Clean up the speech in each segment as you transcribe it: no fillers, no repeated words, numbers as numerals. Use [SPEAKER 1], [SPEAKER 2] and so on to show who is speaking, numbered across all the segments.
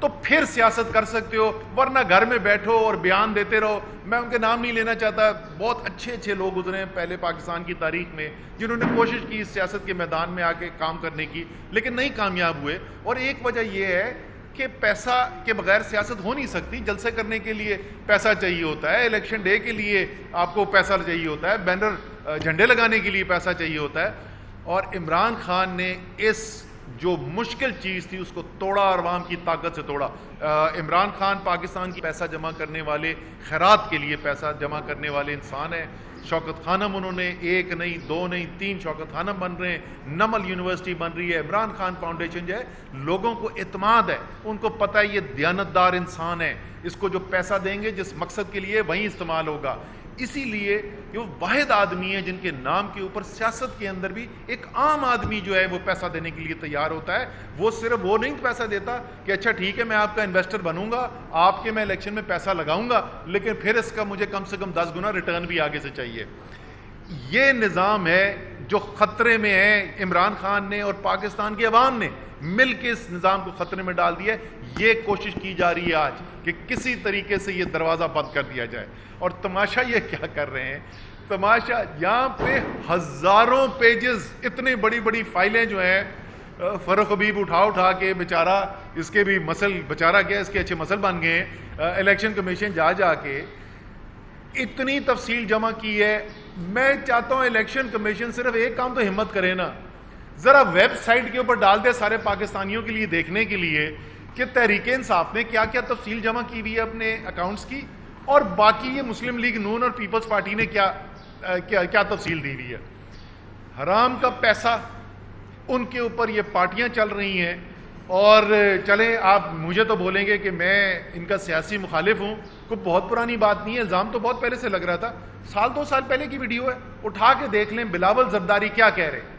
[SPEAKER 1] تو پھر سیاست کر سکتے ہو، ورنہ گھر میں بیٹھو اور بیان دیتے رہو. میں ان کے نام نہیں لینا چاہتا، بہت اچھے لوگ گزرے ہیں پہلے پاکستان کی تاریخ میں جنہوں نے کوشش کی سیاست کے میدان میں آ کے کام کرنے کی، لیکن نہیں کامیاب ہوئے. اور ایک وجہ یہ ہے کہ پیسہ کے بغیر سیاست ہو نہیں سکتی. جلسے کرنے کے لیے پیسہ چاہیے ہوتا ہے، الیکشن ڈے کے لیے آپ کو پیسہ چاہیے ہوتا ہے، بینر جھنڈے لگانے کے لیے پیسہ چاہیے ہوتا ہے. اور عمران خان نے اس جو مشکل چیز تھی اس کو توڑا اور عوام کی طاقت سے توڑا. عمران خان پاکستان کی پیسہ جمع کرنے والے، خیرات کے لیے پیسہ جمع کرنے والے انسان ہیں. شوکت خانم انہوں نے 1 نہیں 2 نہیں 3 شوکت خانم بن رہے ہیں، نمل یونیورسٹی بن رہی ہے، عمران خان فاؤنڈیشن جو ہے. لوگوں کو اعتماد ہے، ان کو پتہ ہے یہ دیانتدار انسان ہے، اس کو جو پیسہ دیں گے جس مقصد کے لیے وہیں استعمال ہوگا. اسی لیے یہ وہ واحد آدمی ہیں جن کے نام کے اوپر سیاست کے اندر بھی ایک عام آدمی جو ہے وہ پیسہ دینے کے لیے تیار ہوتا ہے. وہ صرف وہ نہیں پیسہ دیتا کہ اچھا ٹھیک ہے میں آپ کا انویسٹر بنوں گا، آپ کے میں الیکشن میں پیسہ لگاؤں گا، لیکن پھر اس کا مجھے کم سے کم 10 گنا ریٹرن بھی آگے سے چاہیے. یہ نظام ہے جو خطرے میں ہے. عمران خان نے اور پاکستان کے عوام نے مل کے اس نظام کو خطرے میں ڈال دیا ہے. یہ کوشش کی جا رہی ہے آج کہ کسی طریقے سے یہ دروازہ بند کر دیا جائے. اور تماشا یہ کیا کر رہے ہیں، تماشا یہاں پہ ہزاروں پیجز، اتنی بڑی بڑی فائلیں جو ہیں، فاروق حبیب اٹھا کے بیچارہ، اس کے بھی مسل بیچارہ کیا، اس کے اچھے مسل بن گئے ہیں. الیکشن کمیشن جا کے اتنی تفصیل جمع کی ہے. میں چاہتا ہوں الیکشن کمیشن صرف ایک کام تو ہمت کرے نا، ذرا ویب سائٹ کے اوپر ڈال دے سارے پاکستانیوں کے لیے دیکھنے کے لیے کہ تحریک انصاف نے کیا کیا تفصیل جمع کی ہوئی ہے اپنے اکاؤنٹس کی، اور باقی یہ مسلم لیگ نون اور پیپلز پارٹی نے کیا تفصیل دی ہوئی ہے. حرام کا پیسہ ان کے اوپر یہ پارٹیاں چل رہی ہیں. اور چلیں آپ مجھے تو بولیں گے کہ میں ان کا سیاسی مخالف ہوں، کوئی بہت پرانی بات نہیں ہے، الزام تو بہت پہلے سے لگ رہا تھا. 1-2 سال پہلے کی ویڈیو ہے، اٹھا کے دیکھ لیں. بلاول زرداری کیا کہہ رہے ہیں؟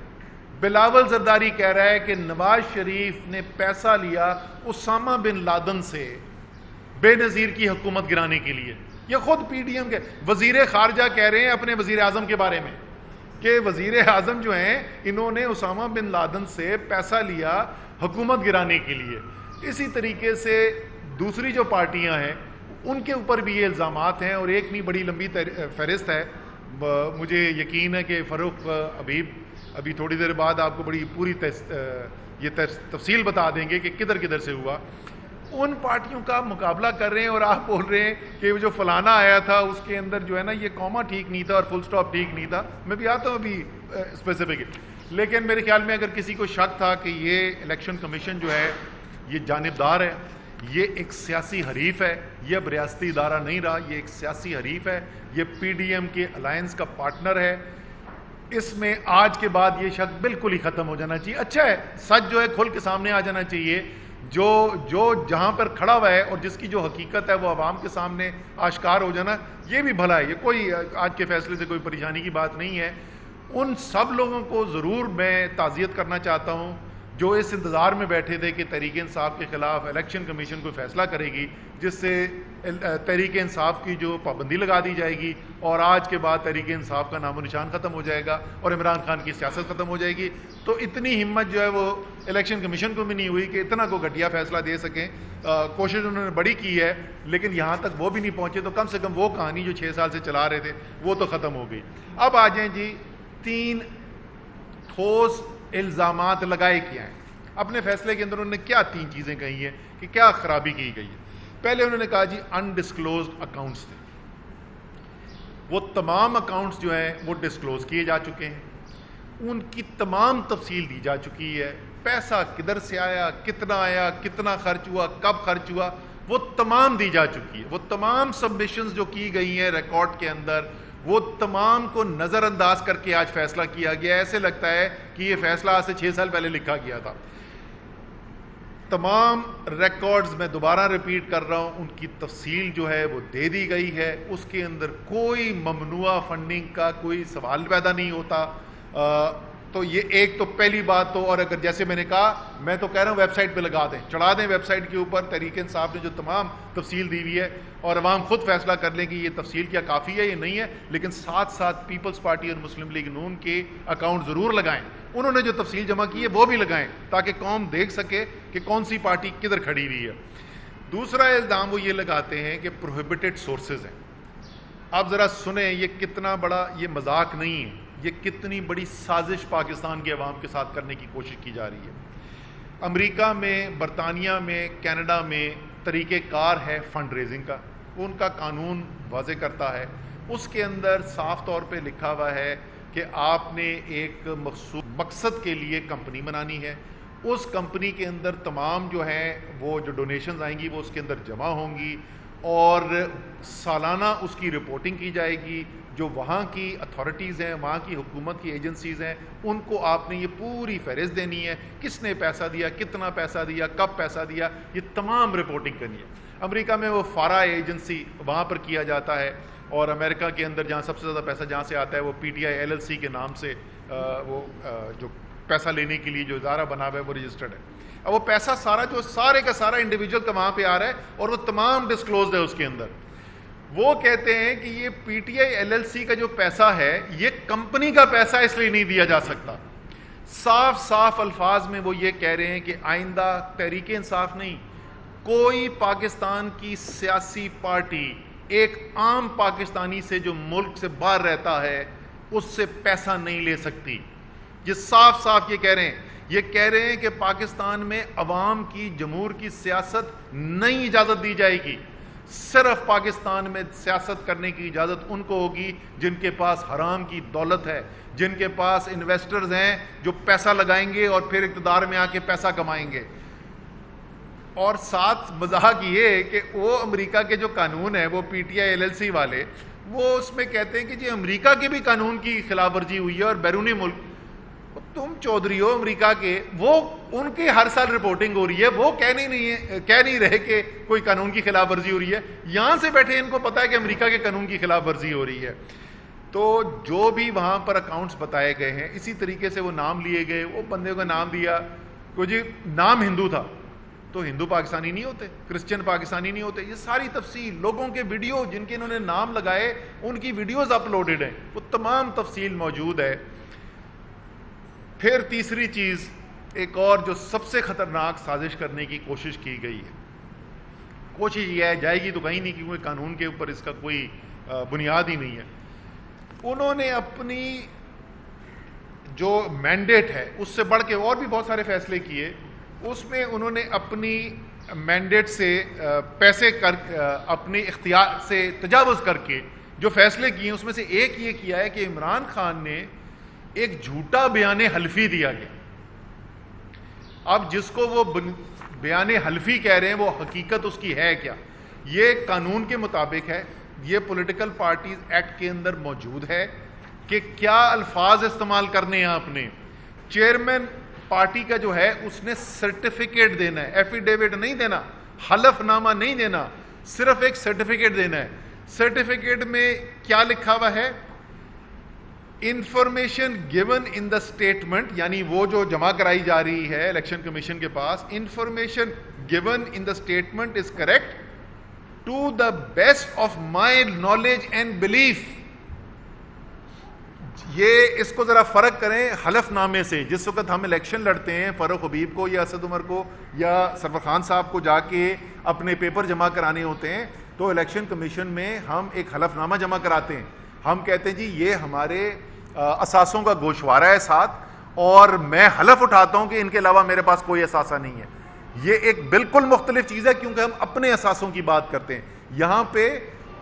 [SPEAKER 1] بلاول زرداری کہہ رہا ہے کہ نواز شریف نے پیسہ لیا اسامہ بن لادن سے بے نظیر کی حکومت گرانے کے لیے. یہ خود پی ڈی ایم کے وزیر خارجہ کہہ رہے ہیں اپنے وزیر اعظم کے بارے میں کہ وزیر اعظم جو ہیں انہوں نے اسامہ بن لادن سے پیسہ لیا حکومت گرانے کے لیے. اسی طریقے سے دوسری جو پارٹیاں ہیں ان کے اوپر بھی یہ الزامات ہیں، اور ایک نہیں بڑی لمبی فہرست ہے. مجھے یقین ہے کہ فاروق حبیب ابھی تھوڑی دیر بعد آپ کو بڑی پوری یہ تفصیل بتا دیں گے کہ کدھر سے ہوا. ان پارٹیوں کا مقابلہ کر رہے ہیں اور آپ بول رہے ہیں کہ جو فلانا آیا تھا اس کے اندر جو ہے نا یہ کوما ٹھیک نہیں تھا اور فل سٹاپ ٹھیک نہیں تھا. میں بھی آتا ہوں ابھی اسپیسیفک، لیکن میرے خیال میں اگر کسی کو شک تھا کہ یہ الیکشن کمیشن جو ہے یہ جانبدار ہے، یہ ایک سیاسی حریف ہے، یہ اب ریاستی ادارہ نہیں رہا، یہ ایک سیاسی حریف ہے، یہ پی ڈی ایم کے الائنس کا پارٹنر ہے. اس میں آج کے بعد یہ شک بالکل ہی ختم ہو جانا چاہیے. اچھا ہے سچ جو ہے کھل کے سامنے آ جانا چاہیے، جو جہاں پر کھڑا ہوا ہے اور جس کی جو حقیقت ہے وہ عوام کے سامنے آشکار ہو جانا، یہ بھی بھلا ہے. یہ کوئی آج کے فیصلے سے کوئی پریشانی کی بات نہیں ہے. ان سب لوگوں کو ضرور میں تعزیت کرنا چاہتا ہوں جو اس انتظار میں بیٹھے تھے کہ تحریک انصاف کے خلاف الیکشن کمیشن کوئی فیصلہ کرے گی جس سے تحریک انصاف کی جو پابندی لگا دی جائے گی، اور آج کے بعد تحریک انصاف کا نام و نشان ختم ہو جائے گا اور عمران خان کی سیاست ختم ہو جائے گی. تو اتنی ہمت جو ہے وہ الیکشن کمیشن کو بھی نہیں ہوئی کہ اتنا کو گھٹیا فیصلہ دے سکیں. کوشش انہوں نے بڑی کی ہے لیکن یہاں تک وہ بھی نہیں پہنچے. تو کم سے کم وہ کہانی جو 6 سال سے چلا رہے تھے وہ تو ختم ہو گئی. اب آ جائیں جی 3 ٹھوس الزامات لگائے کیا ہیں اپنے فیصلے کے اندر. انہوں نے کیا 3 چیزیں کہی ہیں کہ کیا خرابی کی گئی ہے. پہلے انہوں نے کہا جی انڈسکلوزڈ اکاؤنٹس تھے. وہ تمام اکاؤنٹس جو ہیں وہ ڈسکلوز کیے جا چکے ہیں، ان کی تمام تفصیل دی جا چکی ہے. پیسہ کدھر سے آیا، کتنا خرچ ہوا، کب خرچ ہوا، وہ تمام دی جا چکی ہے. وہ تمام سبمیشنز جو کی گئی ہیں ریکارڈ کے اندر وہ تمام کو نظر انداز کر کے آج فیصلہ کیا گیا. ایسے لگتا ہے کہ یہ فیصلہ آج سے 6 سال پہلے لکھا گیا تھا. تمام ریکارڈز میں دوبارہ ریپیٹ کر رہا ہوں، ان کی تفصیل جو ہے وہ دے دی گئی ہے. اس کے اندر کوئی ممنوع فنڈنگ کا کوئی سوال پیدا نہیں ہوتا. تو یہ ایک تو پہلی بات. تو اور اگر جیسے میں نے کہا، میں تو کہہ رہا ہوں ویب سائٹ پہ لگا دیں، چڑھا دیں ویب سائٹ کے اوپر تحریک انصاف نے جو تمام تفصیل دی ہوئی ہے، اور عوام خود فیصلہ کر لیں کہ یہ تفصیل کیا کافی ہے یا نہیں ہے. لیکن ساتھ پیپلز پارٹی اور مسلم لیگ نون کے اکاؤنٹ ضرور لگائیں. انہوں نے جو تفصیل جمع کی ہے وہ بھی لگائیں تاکہ قوم دیکھ سکے کہ کون سی پارٹی کدھر کھڑی ہوئی ہے. دوسرا الزام وہ یہ لگاتے ہیں کہ پروہیبٹڈ سورسز ہیں. آپ ذرا سنیں یہ کتنا بڑا، یہ مذاق نہیں ہے، یہ کتنی بڑی سازش پاکستان کے عوام کے ساتھ کرنے کی کوشش کی جا رہی ہے. امریکہ میں، برطانیہ میں، کینیڈا میں طریقہ کار ہے فنڈ ریزنگ کا، ان کا قانون واضح کرتا ہے. اس کے اندر صاف طور پہ لکھا ہوا ہے کہ آپ نے ایک مخصوص مقصد کے لیے کمپنی بنانی ہے. اس کمپنی کے اندر تمام جو ہیں وہ جو ڈونیشنز آئیں گی وہ اس کے اندر جمع ہوں گی اور سالانہ اس کی رپورٹنگ کی جائے گی. جو وہاں کی اتھارٹیز ہیں، وہاں کی حکومت کی ایجنسیز ہیں، ان کو آپ نے یہ پوری فہرست دینی ہے، کس نے پیسہ دیا، کتنا پیسہ دیا، کب پیسہ دیا، یہ تمام رپورٹنگ کرنی ہے. امریکہ میں وہ فارا ایجنسی وہاں پر کیا جاتا ہے، اور امریکہ کے اندر جہاں سب سے زیادہ پیسہ جہاں سے آتا ہے وہ P T I L L C کے نام سے وہ جو پیسہ لینے کے لیے جو ادارہ بنا ہوا ہے وہ رجسٹرڈ ہے. اب وہ پیسہ سارا جو سارے کا سارا انڈیویجول کا وہاں پہ آ رہا ہے اور وہ تمام ڈسکلوزڈ ہے اس کے اندر. وہ کہتے ہیں کہ یہ P T I L L C کا جو پیسہ ہے یہ کمپنی کا پیسہ اس لیے نہیں دیا جا سکتا. صاف صاف الفاظ میں وہ یہ کہہ رہے ہیں کہ آئندہ تحریک انصاف نہیں، کوئی پاکستان کی سیاسی پارٹی ایک عام پاکستانی سے جو ملک سے باہر رہتا ہے اس سے پیسہ نہیں لے سکتی. یہ صاف صاف یہ کہہ رہے ہیں. یہ کہہ رہے ہیں کہ پاکستان میں عوام کی جمہور کی سیاست نہیں اجازت دی جائے گی. صرف پاکستان میں سیاست کرنے کی اجازت ان کو ہوگی جن کے پاس حرام کی دولت ہے، جن کے پاس انویسٹرز ہیں جو پیسہ لگائیں گے اور پھر اقتدار میں آ کے پیسہ کمائیں گے. اور ساتھ مذاق یہ کہ وہ امریکہ کے جو قانون ہے وہ P T I L L C والے وہ اس میں کہتے ہیں کہ جی امریکہ کے بھی قانون کی خلاف ورزی ہوئی ہے اور بیرونی ملک. تم چودھری ہو امریکہ کے، وہ ان کی ہر سال رپورٹنگ ہو رہی ہے، وہ کہہ نہیں رہے کہ کوئی قانون کی خلاف ورزی ہو رہی ہے. یہاں سے بیٹھے ان کو پتا ہے کہ امریکہ کے قانون کی خلاف ورزی ہو رہی ہے. تو جو بھی وہاں پر اکاؤنٹس بتائے گئے ہیں اسی طریقے سے وہ نام لیے گئے. وہ بندے کا نام دیا کوئی جی نام ہندو تھا تو ہندو پاکستانی نہیں ہوتے، کرسچن پاکستانی نہیں ہوتے. یہ ساری تفصیل لوگوں کے ویڈیو جن کے انہوں نے نام لگائے ان کی ویڈیوز اپلوڈڈ ہیں، وہ تمام تفصیل موجود ہے. پھر تیسری چیز ایک اور جو سب سے خطرناک سازش کرنے کی کوشش کی گئی ہے، کوشش یہ ہے جائے گی تو کہیں نہیں کیونکہ قانون کے اوپر اس کا کوئی بنیاد ہی نہیں ہے. انہوں نے اپنی جو مینڈیٹ ہے اس سے بڑھ کے اور بھی بہت سارے فیصلے کیے. اس میں انہوں نے اپنی مینڈیٹ سے پیسے اپنے اختیار سے تجاوز کر کے جو فیصلے کیے اس میں سے ایک یہ کیا ہے کہ عمران خان نے ایک جھوٹا بیان حلفی دیا گیا. اب جس کو وہ بیان حلفی کہہ رہے ہیں وہ حقیقت اس کی ہے کیا؟ یہ قانون کے مطابق ہے، یہ پولیٹیکل پارٹیز ایکٹ کے اندر موجود ہے کہ کیا الفاظ استعمال کرنے ہیں آپ نے. چیئرمین پارٹی کا جو ہے اس نے سرٹیفکیٹ دینا ہے، ایفیڈیوٹ نہیں دینا، حلف نامہ نہیں دینا، صرف ایک سرٹیفکیٹ دینا ہے. سرٹیفکیٹ میں کیا لکھا ہوا ہے؟ Information given in the statement, یعنی وہ جو جمع کرائی جا رہی ہے الیکشن کمیشن کے پاس، information given in the statement is correct to the best of my knowledge and belief. یہ اس کو ذرا فرق کریں حلف نامے سے. جس وقت ہم الیکشن لڑتے ہیں فاروق حبیب کو یا اسد عمر کو یا سرور خان صاحب کو جا کے اپنے پیپر جمع کرانے ہوتے ہیں تو الیکشن کمیشن میں ہم ایک حلف نامہ جمع کراتے ہیں. ہم کہتے ہیں جی یہ ہمارے اثاثوں کا گوشوارہ ہے ساتھ اور میں حلف اٹھاتا ہوں کہ ان کے علاوہ میرے پاس کوئی اثاثہ نہیں ہے. یہ ایک بالکل مختلف چیز ہے کیونکہ ہم اپنے اثاثوں کی بات کرتے ہیں. یہاں پہ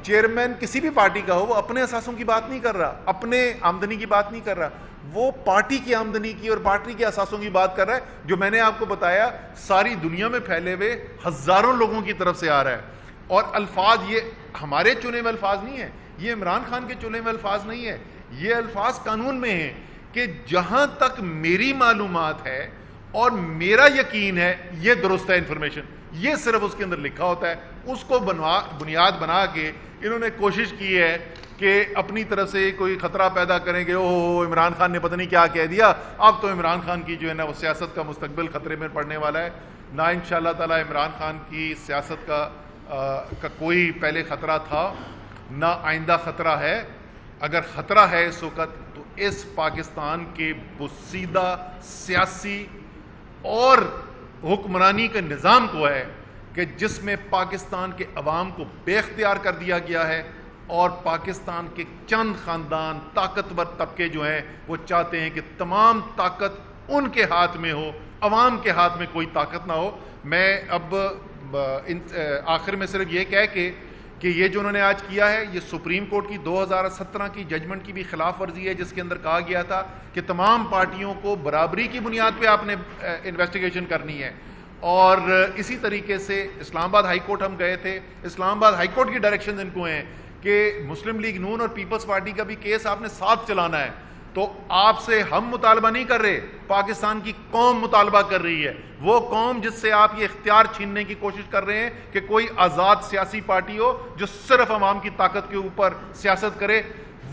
[SPEAKER 1] چیئرمین کسی بھی پارٹی کا ہو وہ اپنے اثاثوں کی بات نہیں کر رہا، اپنے آمدنی کی بات نہیں کر رہا، وہ پارٹی کی آمدنی کی اور پارٹی کے اثاثوں کی بات کر رہا ہے جو میں نے آپ کو بتایا ساری دنیا میں پھیلے ہوئے ہزاروں لوگوں کی طرف سے آ رہا ہے. اور الفاظ یہ ہمارے چنے ہوئے الفاظ نہیں ہیں، یہ عمران خان کے چنے ہوئے الفاظ نہیں ہے، یہ الفاظ قانون میں ہیں کہ جہاں تک میری معلومات ہے اور میرا یقین ہے یہ درست ہے انفارمیشن. یہ صرف اس کے اندر لکھا ہوتا ہے. اس کو بنیاد بنا کے انہوں نے کوشش کی ہے کہ اپنی طرف سے کوئی خطرہ پیدا کریں کہ اوہ عمران خان نے پتہ نہیں کیا کہہ دیا، اب تو عمران خان کی جو ہے نا وہ سیاست کا مستقبل خطرے میں پڑنے والا ہے. نہ انشاءاللہ تعالی عمران خان کی سیاست کا کوئی پہلے خطرہ تھا نہ آئندہ خطرہ ہے. اگر خطرہ ہے اس وقت تو اس پاکستان کے بسیدہ سیاسی اور حکمرانی کے نظام کو ہے کہ جس میں پاکستان کے عوام کو بے اختیار کر دیا گیا ہے، اور پاکستان کے چند خاندان طاقتور طبقے جو ہیں وہ چاہتے ہیں کہ تمام طاقت ان کے ہاتھ میں ہو، عوام کے ہاتھ میں کوئی طاقت نہ ہو۔ میں اب آخر میں صرف یہ کہہ کے کہ یہ جو انہوں نے آج کیا ہے یہ سپریم کورٹ کی 2017 کی ججمنٹ کی بھی خلاف ورزی ہے، جس کے اندر کہا گیا تھا کہ تمام پارٹیوں کو برابری کی بنیاد پہ آپ نے انویسٹیگیشن کرنی ہے۔ اور اسی طریقے سے اسلام آباد ہائی کورٹ ہم گئے تھے، اسلام آباد ہائی کورٹ کی ڈائریکشن ان کو ہیں کہ مسلم لیگ نون اور پیپلز پارٹی کا بھی کیس آپ نے ساتھ چلانا ہے۔ تو آپ سے ہم مطالبہ نہیں کر رہے، پاکستان کی قوم مطالبہ کر رہی ہے، وہ قوم جس سے آپ یہ اختیار چھیننے کی کوشش کر رہے ہیں کہ کوئی آزاد سیاسی پارٹی ہو جو صرف عوام کی طاقت کے اوپر سیاست کرے۔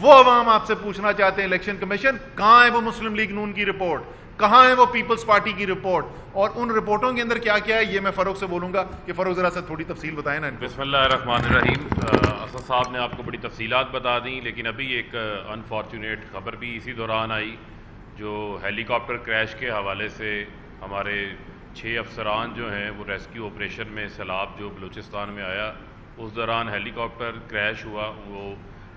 [SPEAKER 1] وہ عوام آپ سے پوچھنا چاہتے ہیں الیکشن کمیشن کہاں ہے وہ مسلم لیگ نون کی رپورٹ، کہاں ہے وہ پیپلز پارٹی کی رپورٹ، اور ان رپورٹوں کے اندر کیا کیا ہے یہ میں فاروق سے بولوں گا کہ فاروق ذرا سے تھوڑی تفصیل بتائیں نا۔
[SPEAKER 2] بسم اللہ الرحمن الرحیم۔ اسد صاحب نے آپ کو بڑی تفصیلات بتا دیں، لیکن ابھی ایک انفارچونیٹ خبر بھی اسی دوران آئی جو ہیلی کاپٹر کریش کے حوالے سے ہمارے 6 افسران جو ہیں وہ ریسکیو آپریشن میں سیلاب جو بلوچستان میں آیا اس دوران ہیلی کاپٹر کریش ہوا، وہ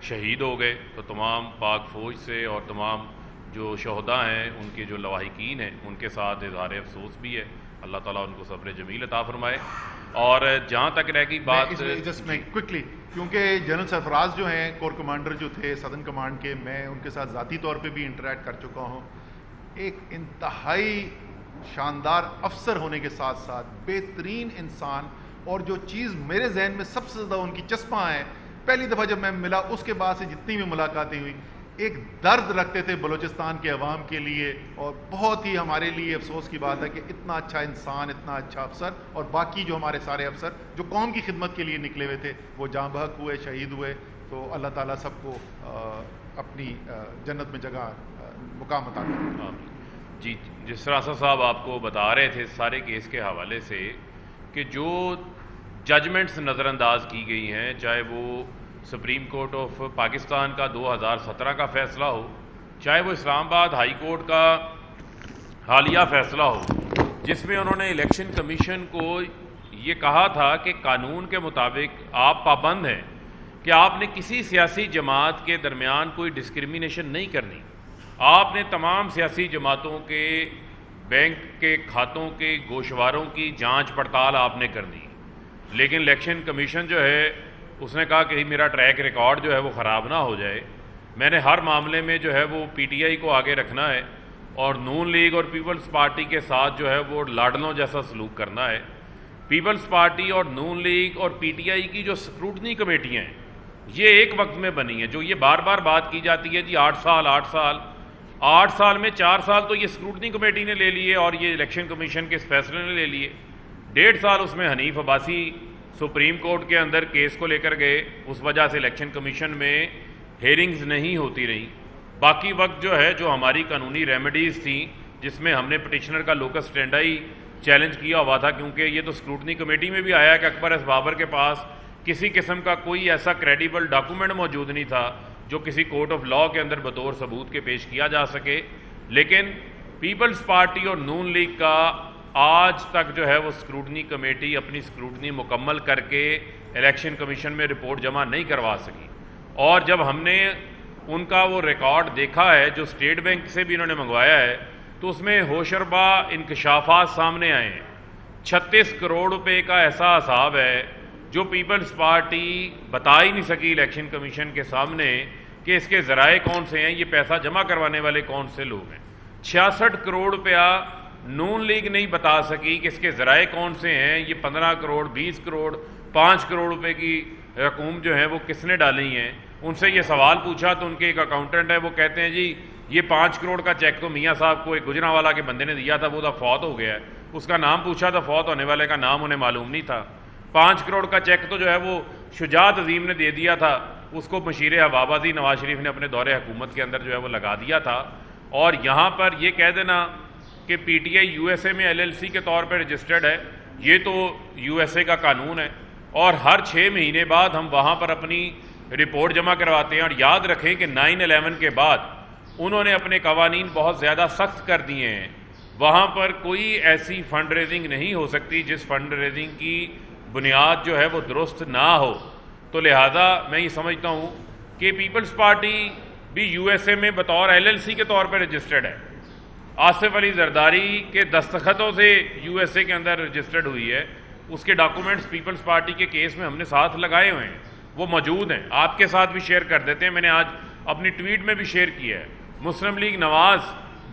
[SPEAKER 2] شہید ہو گئے۔ تو تمام پاک فوج سے اور تمام جو شہداء ہیں ان کے جو لواحقین ہیں ان کے ساتھ اظہار افسوس بھی ہے، اللہ تعالیٰ ان کو صبر جمیل عطا فرمائے۔ اور جہاں تک رہ گئی بات
[SPEAKER 1] کوئکلی، کیونکہ جنرل سرفراز جو ہیں کور کمانڈر جو تھے سدرن کمانڈ کے، میں ان کے ساتھ ذاتی طور پہ بھی انٹریکٹ کر چکا ہوں، ایک انتہائی شاندار افسر ہونے کے ساتھ ساتھ بہترین انسان، اور جو چیز میرے ذہن میں سب سے زیادہ ان کی چسپاں ہے، پہلی دفعہ جب میں ملا اس کے بعد سے جتنی بھی ملاقاتیں ہوئی، ایک درد رکھتے تھے بلوچستان کے عوام کے لیے، اور بہت ہی ہمارے لیے افسوس کی بات ہے کہ اتنا اچھا انسان، اتنا اچھا افسر، اور باقی جو ہمارے سارے افسر جو قوم کی خدمت کے لیے نکلے ہوئے تھے وہ جاں بحق ہوئے، شہید ہوئے۔ تو اللہ تعالیٰ سب کو اپنی جنت میں جگہ مقام عطا کرے۔
[SPEAKER 2] جی، جس طرح اسد صاحب آپ کو بتا رہے تھے سارے کیس کے حوالے سے کہ جو ججمنٹس نظر انداز کی گئی ہیں، چاہے وہ سپریم کورٹ آف پاکستان کا 2017 کا فیصلہ ہو، چاہے وہ اسلام آباد ہائی کورٹ کا حالیہ فیصلہ ہو، جس میں انہوں نے الیکشن کمیشن کو یہ کہا تھا کہ قانون کے مطابق آپ پابند ہیں کہ آپ نے کسی سیاسی جماعت کے درمیان کوئی ڈسکریمنیشن نہیں کرنی، آپ نے تمام سیاسی جماعتوں کے بینک کے کھاتوں کے گوشواروں کی جانچ پڑتال آپ نے کرنی۔ لیکن الیکشن کمیشن جو ہے اس نے کہا کہ میرا ٹریک ریکارڈ جو ہے وہ خراب نہ ہو جائے، میں نے ہر معاملے میں جو ہے وہ پی ٹی آئی کو آگے رکھنا ہے اور نون لیگ اور پیپلز پارٹی کے ساتھ جو ہے وہ لاڈلوں جیسا سلوک کرنا ہے۔ پیپلز پارٹی اور نون لیگ اور پی ٹی آئی کی جو اسکروٹنی کمیٹیاں ہیں یہ ایک وقت میں بنی ہیں، جو یہ بار بار بات کی جاتی ہے جی 8 سال میں 4 سال تو یہ اسکروٹنی کمیٹی نے لے لیے اور یہ الیکشن کمیشن کے اس فیصلے نے لے لیے، 1.5 سال اس میں حنیف عباسی سپریم کورٹ کے اندر کیس کو لے کر گئے، اس وجہ سے الیکشن کمیشن میں ہیئرنگز نہیں ہوتی رہیں۔ باقی وقت جو ہے جو ہماری قانونی ریمیڈیز تھیں جس میں ہم نے پٹیشنر کا لوکس اسٹینڈائی چیلنج کیا ہوا تھا، کیونکہ یہ تو اسکروٹنی کمیٹی میں بھی آیا کہ اکبر ایس بابر کے پاس کسی قسم کا کوئی ایسا کریڈیبل ڈاکومنٹ موجود نہیں تھا جو کسی کورٹ آف لاء کے اندر بطور ثبوت کے پیش کیا جا سکے۔ لیکن پیپلز پارٹی اور نون لیگ کا آج تک جو ہے وہ اسکروٹنی کمیٹی اپنی اسکروٹنی مکمل کر کے الیکشن کمیشن میں رپورٹ جمع نہیں کروا سکی، اور جب ہم نے ان کا وہ ریکارڈ دیکھا ہے جو اسٹیٹ بینک سے بھی انہوں نے منگوایا ہے تو اس میں ہوشربا انکشافات سامنے آئے ہیں۔ 36 کروڑ روپے کا ایسا حساب ہے جو پیپلز پارٹی بتا ہی نہیں سکی الیکشن کمیشن کے سامنے کہ اس کے ذرائع کون سے ہیں، یہ پیسہ جمع کروانے والے کون سے لوگ ہیں۔ 66 کروڑ روپیہ نون لیگ نہیں بتا سکی کہ اس کے ذرائع کون سے ہیں، یہ 15 کروڑ 20 کروڑ 5 کروڑ روپے کی رقوم جو ہے وہ کس نے ڈالی ہیں۔ ان سے یہ سوال پوچھا تو ان کے ایک اکاؤنٹنٹ ہے وہ کہتے ہیں جی یہ 5 کروڑ کا چیک تو میاں صاحب کو ایک گجرانوالہ کے بندے نے دیا تھا، وہ تو فوت ہو گیا ہے، اس کا نام پوچھا تھا، فوت ہونے والے کا نام انہیں معلوم نہیں تھا۔ 5 کروڑ کا چیک تو جو ہے وہ شجاعت عظیم نے دے دیا تھا، اس کو مشیر حبابازی نواز شریف نے اپنے دور حکومت کے اندر جو ہے وہ لگا دیا تھا۔ اور یہاں پر یہ کہہ دینا کہ پی T I you S A میں ایل ایل سی کے طور پہ رجسٹرڈ ہے، یہ تو یو ایس اے کا قانون ہے، اور ہر 6 مہینے بعد ہم وہاں پر اپنی رپورٹ جمع کرواتے ہیں۔ اور یاد رکھیں کہ 9/11 کے بعد انہوں نے اپنے قوانین بہت زیادہ سخت کر دیے ہیں، وہاں پر کوئی ایسی فنڈ ریزنگ نہیں ہو سکتی جس فنڈ ریزنگ کی بنیاد جو ہے وہ درست نہ ہو، تو لہٰذا میں یہ سمجھتا ہوں کہ پیپلز پارٹی بھی یو ایس اے میں بطور ایل ایل سی کے طور پہ رجسٹرڈ ہے، آصف علی زرداری کے دستخطوں سے یو ایس اے کے اندر رجسٹرڈ ہوئی ہے، اس کے ڈاکومنٹس پیپلز پارٹی کے کیس میں ہم نے ساتھ لگائے ہوئے ہیں، وہ موجود ہیں، آپ کے ساتھ بھی شیئر کر دیتے ہیں، میں نے آج اپنی ٹویٹ میں بھی شیئر کیا ہے۔ مسلم لیگ نواز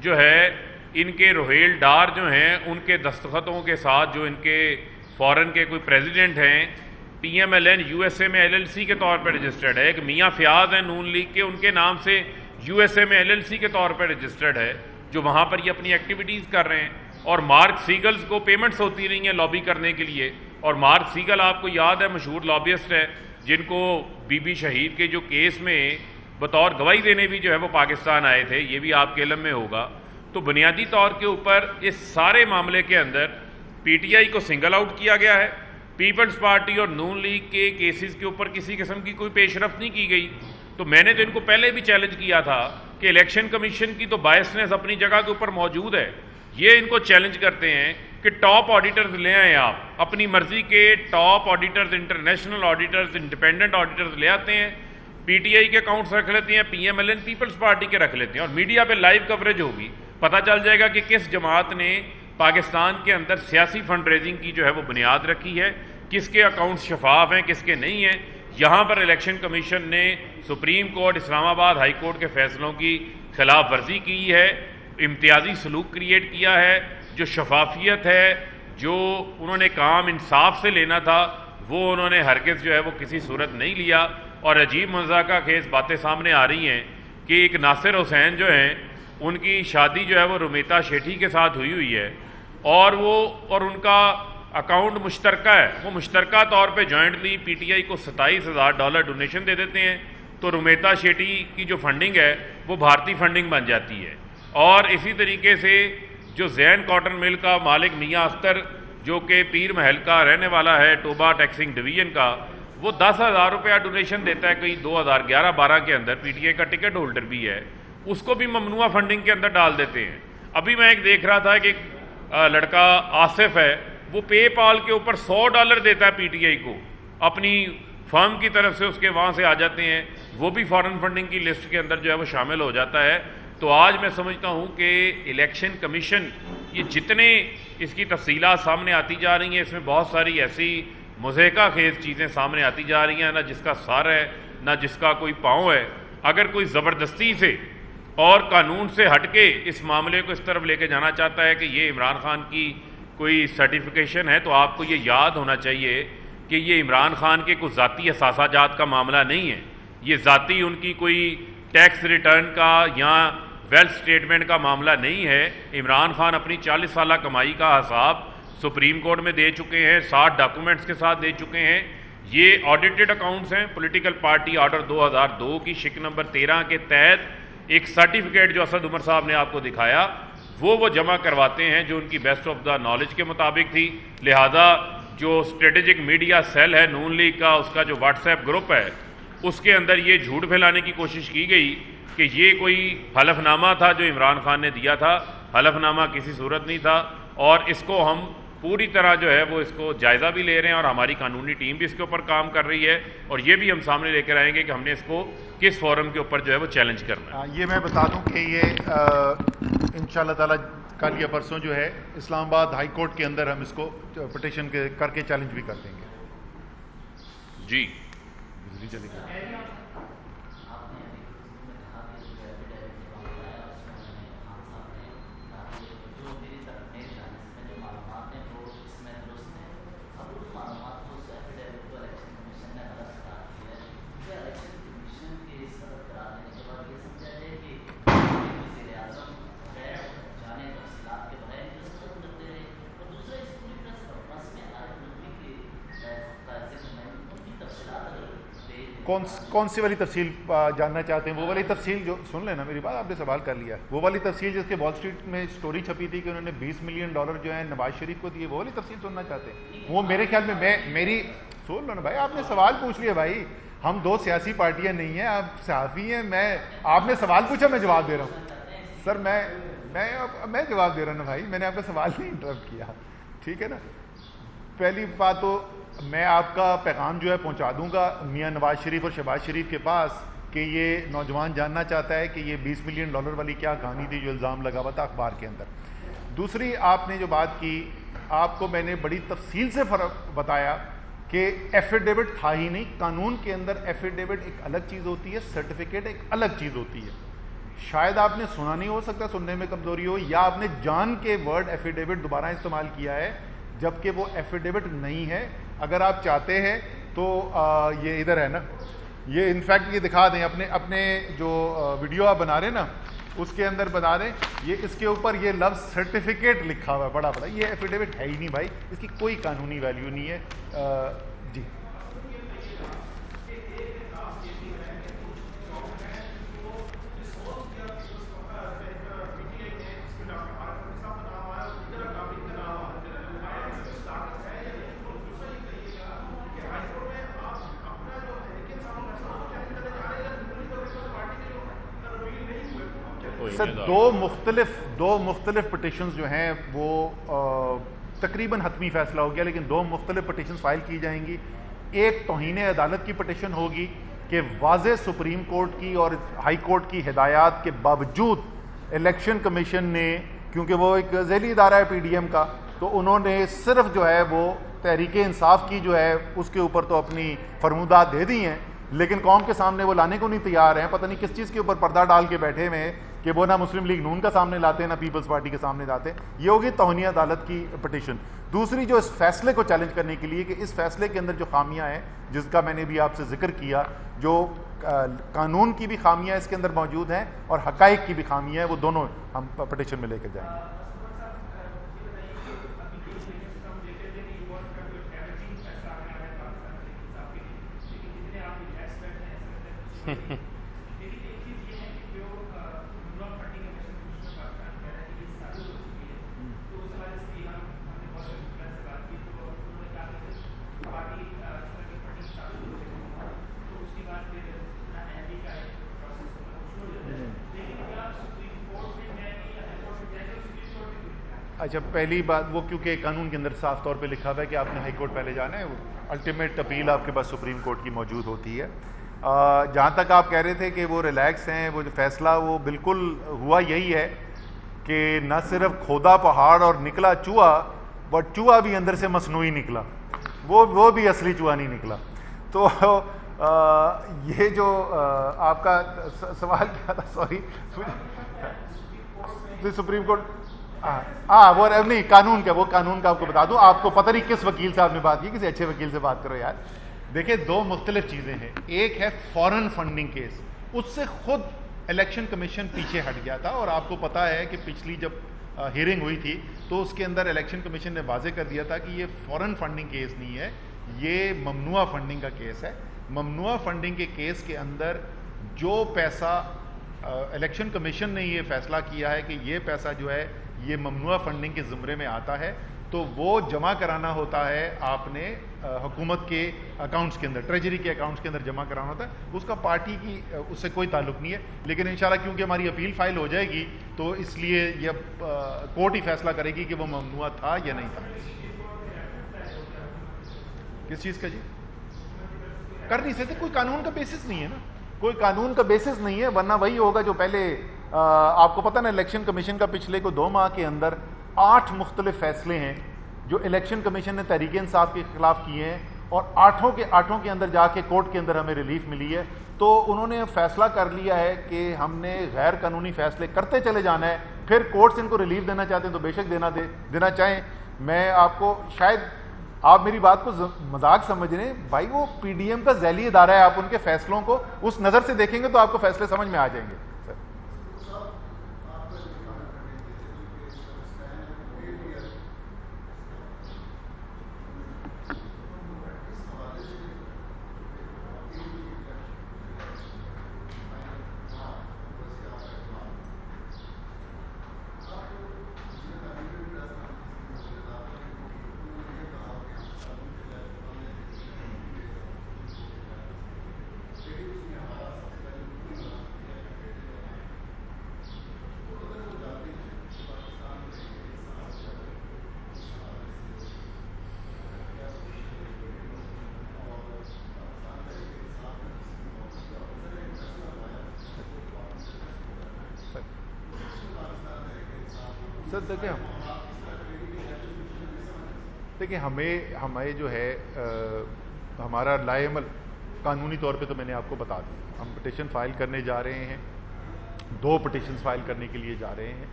[SPEAKER 2] جو ہے، ان کے روہیل ڈار جو ہیں، ان کے دستخطوں کے ساتھ جو ان کے فورن کے کوئی پریزیڈنٹ ہیں، P M L N U S A میں ایل ایل سی کے طور پہ رجسٹرڈ ہے، ایک میاں فیاض ہیں نون لیگ کے، ان کے نام سے یو ایس اے میں ایل ایل سی کے طور پہ رجسٹرڈ ہے، جو وہاں پر یہ اپنی ایکٹیویٹیز کر رہے ہیں، اور مارک سیگلز کو پیمنٹس ہوتی رہی ہیں لابی کرنے کے لیے، اور مارک سیگل آپ کو یاد ہے مشہور لابیسٹ ہے، جن کو بی بی شہید کے جو کیس میں بطور گواہی دینے بھی جو ہے وہ پاکستان آئے تھے، یہ بھی آپ کے علم میں ہوگا۔ تو بنیادی طور کے اوپر اس سارے معاملے کے اندر پی ٹی آئی کو سنگل آؤٹ کیا گیا ہے، پیپلز پارٹی اور نون لیگ کے کیسز کے اوپر کسی قسم کی کوئی پیش رفت نہیں کی گئی۔ تو میں نے تو ان کو پہلے بھی چیلنج کیا تھا کہ الیکشن کمیشن کی تو بائسنس اپنی جگہ کے اوپر موجود ہے، یہ ان کو چیلنج کرتے ہیں کہ ٹاپ آڈیٹرز لے آئیں، آپ اپنی مرضی کے top auditors, international auditors, independent auditors لے آتے ہیں، پی ٹی آئی کے اکاؤنٹس رکھ لیتے ہیں، P M L N Peoples Party کے رکھ لیتے ہیں، اور میڈیا پہ لائیو کوریج ہوگی، پتہ چل جائے گا کہ کس جماعت نے پاکستان کے اندر سیاسی فنڈ ریزنگ کی جو ہے وہ بنیاد رکھی ہے، کس کے اکاؤنٹس شفاف ہیں، کس کے نہیں ہیں۔ یہاں پر الیکشن کمیشن نے سپریم کورٹ، اسلام آباد ہائی کورٹ کے فیصلوں کی خلاف ورزی کی ہے، امتیازی سلوک کریٹ کیا ہے، جو شفافیت ہے، جو انہوں نے کام انصاف سے لینا تھا، وہ انہوں نے ہرگز جو ہے وہ کسی صورت نہیں لیا، اور عجیب مذاقہ خیز باتیں سامنے آ رہی ہیں کہ ایک ناصر حسین جو ہیں، ان کی شادی جو ہے وہ رومیتا شیٹھی کے ساتھ ہوئی ہے، اور ان کا اکاؤنٹ مشترکہ ہے، وہ مشترکہ طور پہ جوائنٹلی پی ٹی آئی کو $27,000 ڈونیشن دے دیتے ہیں، تو رومیتا شیٹھی کی جو فنڈنگ ہے وہ بھارتی فنڈنگ بن جاتی ہے۔ اور اسی طریقے سے جو زین کاٹن مل کا مالک میاں اختر، جو کہ پیر محل کا رہنے والا ہے، ٹوبا ٹیکسنگ ڈویژن کا، وہ $10,000 ڈونیشن دیتا ہے کوئی 2011-12 کے اندر، پی ٹی آئی کا ٹکٹ ہولڈر بھی ہے، اس کو بھی ممنوعہ فنڈنگ کے اندر ڈال دیتے ہیں۔ ابھی میں ایک دیکھ رہا تھا کہ ایک لڑکا آصف ہے، وہ پے پال کے اوپر $100 دیتا ہے پی ٹی آئی کو، اپنی فرم کی طرف سے اس کے وہاں سے آ جاتے ہیں، وہ بھی فارن فنڈنگ کی لسٹ کے اندر جو ہے وہ شامل ہو جاتا ہے۔ تو آج میں سمجھتا ہوں کہ الیکشن کمیشن یہ جتنے اس کی تفصیلات سامنے آتی جا رہی ہیں، اس میں بہت ساری ایسی مضحکہ خیز چیزیں سامنے آتی جا رہی ہیں، نہ جس کا سر ہے نہ جس کا کوئی پاؤں ہے۔ اگر کوئی زبردستی سے اور قانون سے ہٹ کے اس معاملے کو اس طرف لے کے جانا چاہتا ہے کہ یہ عمران خان کی کوئی سرٹیفیکیشن ہے، تو آپ کو یہ یاد ہونا چاہیے کہ یہ عمران خان کے کوئی ذاتی اثاثہ جات کا معاملہ نہیں ہے، یہ ذاتی ان کی کوئی ٹیکس ریٹرن کا یا ویلتھ سٹیٹمنٹ کا معاملہ نہیں ہے۔ عمران خان اپنی 40 سالہ کمائی کا حساب سپریم کورٹ میں دے چکے ہیں، 60 ڈاکومنٹس کے ساتھ دے چکے ہیں، یہ آڈیٹڈ اکاؤنٹس ہیں۔ پولیٹیکل پارٹی آرڈر 2002 کی شک نمبر 13 کے تحت ایک سرٹیفکیٹ جو اسد عمر صاحب نے آپ کو دکھایا، وہ جمع کرواتے ہیں جو ان کی بیسٹ آف دا نالج کے مطابق تھی۔ لہٰذا جو اسٹریٹجک میڈیا سیل ہے نون لیگ کا، اس کا جو واٹس ایپ گروپ ہے، اس کے اندر یہ جھوٹ پھیلانے کی کوشش کی گئی کہ یہ کوئی حلف نامہ تھا جو عمران خان نے دیا تھا، حلف نامہ کسی صورت نہیں تھا، اور اس کو ہم پوری طرح جو ہے وہ اس کو جائزہ بھی لے رہے ہیں، اور ہماری قانونی ٹیم بھی اس کے اوپر کام کر رہی ہے، اور یہ بھی ہم سامنے لے کر آئیں گے کہ ہم نے اس کو کس فورم کے اوپر جو ہے وہ چیلنج کرنا ہے۔
[SPEAKER 1] یہ میں بتا دوں کہ یہ انشاءاللہ تعالیٰ کل یا پرسوں جو ہے اسلام آباد ہائی کورٹ کے اندر ہم اس کو پٹیشن کر کے چیلنج بھی کر دیں گے۔
[SPEAKER 2] جی
[SPEAKER 1] بجلی چلی گئی۔ کون سی والی تفصیل جاننا چاہتے ہیں؟ وہ والی تفصیل جو سن لینا، میری بات آپ نے سوال کر لیا، وہ والی تفصیل جس کے وال اسٹریٹ میں سٹوری چھپی تھی کہ انہوں نے $20 ملین جو ہے نواز شریف کو دیے، وہ والی تفصیل سننا چاہتے ہیں؟ وہ میرے خیال میں میری سن لو نا بھائی، آپ نے سوال پوچھ لیا بھائی، ہم دو سیاسی پارٹیاں نہیں ہیں، آپ صحافی ہیں، آپ نے سوال پوچھا، میں جواب دے رہا ہوں سر، میں جواب دے رہا ہوں نا بھائی، میں نے آپ کا سوال نہیں انٹرپٹ کیا، ٹھیک ہے نا؟ پہلی بات تو میں آپ کا پیغام جو ہے پہنچا دوں گا میاں نواز شریف اور شہباز شریف کے پاس کہ یہ نوجوان جاننا چاہتا ہے کہ یہ $20 ملین والی کیا کہانی تھی جو الزام لگا ہوا تھا اخبار کے اندر. دوسری آپ نے جو بات کی, آپ کو میں نے بڑی تفصیل سے فرق بتایا کہ ایفیڈیوٹ تھا ہی نہیں. قانون کے اندر ایفیڈیوٹ ایک الگ چیز ہوتی ہے, سرٹیفکیٹ ایک الگ چیز ہوتی ہے. شاید آپ نے سنا نہیں, ہو سکتا سننے میں کمزوری ہو, یا آپ نے جان کے ورڈ ایفیڈیوٹ دوبارہ استعمال کیا ہے جبکہ وہ ایفیڈیوٹ نہیں ہے. اگر آپ چاہتے ہیں تو یہ ادھر ہے نا, یہ انفیکٹ یہ دکھا دیں اپنے جو ویڈیو آپ بنا رہے ہیں نا اس کے اندر بتا دیں, یہ اس کے اوپر یہ لفظ سرٹیفکیٹ لکھا ہوا ہے بڑا بڑا. یہ ایفیڈیوٹ ہے ہی نہیں بھائی, اس کی کوئی قانونی ویلیو نہیں ہے. جی سر, دو مختلف پٹیشنز جو ہیں وہ تقریباً حتمی فیصلہ ہو گیا, لیکن دو مختلف پٹیشنز فائل کی جائیں گی. ایک توہین عدالت کی پٹیشن ہوگی کہ واضح سپریم کورٹ کی اور ہائی کورٹ کی ہدایات کے باوجود الیکشن کمیشن نے, کیونکہ وہ ایک ذیلی ادارہ ہے پی ڈی ایم کا, تو انہوں نے صرف جو ہے وہ تحریک انصاف کی جو ہے اس کے اوپر تو اپنی فرمودات دے دی ہیں, لیکن قوم کے سامنے وہ لانے کو نہیں تیار ہیں. پتہ نہیں کس چیز کے اوپر پردہ ڈال کے بیٹھے ہوئے ہیں کہ وہ نہ مسلم لیگ نون کا سامنے لاتے ہیں نہ پیپلز پارٹی کے سامنے لاتے ہیں. یہ ہوگی توہین عدالت کی پٹیشن. دوسری جو اس فیصلے کو چیلنج کرنے کے لیے کہ اس فیصلے کے اندر جو خامیاں ہیں, جس کا میں نے بھی آپ سے ذکر کیا, جو قانون کی بھی خامیاں اس کے اندر موجود ہیں اور حقائق کی بھی خامیاں ہیں, وہ دونوں ہم پٹیشن میں لے کے جائیں گے. اچھا, پہلی بات وہ کیونکہ قانون کے اندر صاف طور پہ لکھا ہوا ہے کہ آپ نے ہائی کورٹ پہلے جانا ہے, الٹیمیٹ اپیل آپ کے پاس سپریم کورٹ کی موجود ہوتی ہے. جہاں تک آپ کہہ رہے تھے کہ وہ ریلیکس ہیں, وہ جو فیصلہ وہ بالکل ہوا یہی ہے کہ نہ صرف کھودا پہاڑ اور نکلا چوہا, بٹ چوہا بھی اندر سے مصنوعی نکلا, وہ بھی اصلی چوہا نہیں نکلا. تو یہ جو آپ کا سوال کیا تھا, سوری, سپریم کورٹ, وہ نہیں قانون کا, وہ قانون کا آپ کو بتا دوں. آپ کو پتہ نہیں کس وکیل سے آپ نے بات کی, کسی اچھے وکیل سے بات کرو یار. دیکھیں, دو مختلف چیزیں ہیں. ایک ہے فورن فنڈنگ کیس, اس سے خود الیکشن کمیشن پیچھے ہٹ گیا تھا, اور آپ کو پتہ ہے کہ پچھلی جب ہیئرنگ ہوئی تھی تو اس کے اندر الیکشن کمیشن نے واضح کر دیا تھا کہ یہ فورن فنڈنگ کیس نہیں ہے, یہ ممنوعہ فنڈنگ کا کیس ہے. ممنوعہ فنڈنگ کے کیس کے اندر جو پیسہ الیکشن کمیشن نے یہ فیصلہ کیا ہے کہ یہ پیسہ جو ہے یہ ممنوعہ فنڈنگ کے زمرے میں آتا ہے, تو وہ جمع کرانا ہوتا ہے آپ نے حکومت کے اکاؤنٹس کے اندر, ٹریجری کے اکاؤنٹس کے اندر جمع کرانا ہوتا ہے. اس کا پارٹی کی اس سے کوئی تعلق نہیں ہے. لیکن انشاءاللہ کیونکہ ہماری اپیل فائل ہو جائے گی تو اس لیے یہ کورٹ ہی فیصلہ کرے گی کہ وہ ممنوعہ تھا یا نہیں تھا. کس چیز کا جی؟ کر نہیں سکتے, کوئی قانون کا بیسس نہیں ہے نا, کوئی قانون کا بیسس نہیں ہے, ورنہ وہی ہوگا جو پہلے آپ کو پتہ نا الیکشن کمیشن کا پچھلے کو 2 ماہ کے اندر 8 مختلف فیصلے ہیں جو الیکشن کمیشن نے تحریک انصاف کے خلاف کیے ہیں, اور 8 کے اندر جا کے کورٹ کے اندر ہمیں ریلیف ملی ہے. تو انہوں نے فیصلہ کر لیا ہے کہ ہم نے غیر قانونی فیصلے کرتے چلے جانا ہے, پھر کورٹس ان کو ریلیف دینا چاہتے ہیں تو بے شک دینا چاہیں. میں آپ کو, شاید آپ میری بات کو مذاق سمجھ رہے ہیں بھائی, وہ پی ڈی ایم کا ذیلی ادارہ ہے, آپ ان کے فیصلوں کو اس نظر سے دیکھیں گے تو آپ کو فیصلے سمجھ میں آ جائیں گے. سر دیکھیں ہمیں جو ہے ہمارا لائے عمل قانونی طور پہ تو میں نے آپ کو بتا دیا، ہم پٹیشن فائل کرنے جا رہے ہیں، 2 پٹیشنز فائل کرنے کے لیے جا رہے ہیں،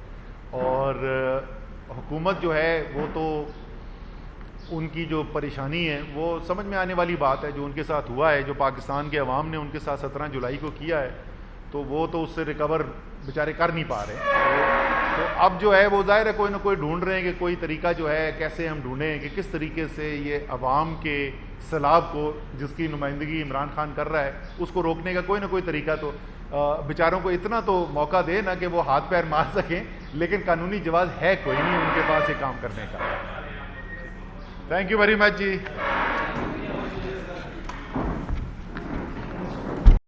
[SPEAKER 1] اور حکومت جو ہے وہ تو ان کی جو پریشانی ہے وہ سمجھ میں آنے والی بات ہے، جو ان کے ساتھ ہوا ہے، جو پاکستان کے عوام نے ان کے ساتھ 17 جولائی کو کیا ہے، تو وہ تو اس سے ریکور بیچارے کر نہیں پا رہے، تو اب جو ہے وہ ظاہر ہے کوئی نہ کوئی ڈھونڈ رہے ہیں کہ کوئی طریقہ جو ہے کیسے ہم ڈھونڈیں کہ کس طریقے سے یہ عوام کے سیلاب کو جس کی نمائندگی عمران خان کر رہا ہے اس کو روکنے کا کوئی نہ کوئی طریقہ تو بیچاروں کو اتنا تو موقع دے نا کہ وہ ہاتھ پیر مار سکیں، لیکن قانونی جواز ہے کوئی نہیں ان کے پاس یہ کام کرنے کا۔ Thank you very much G.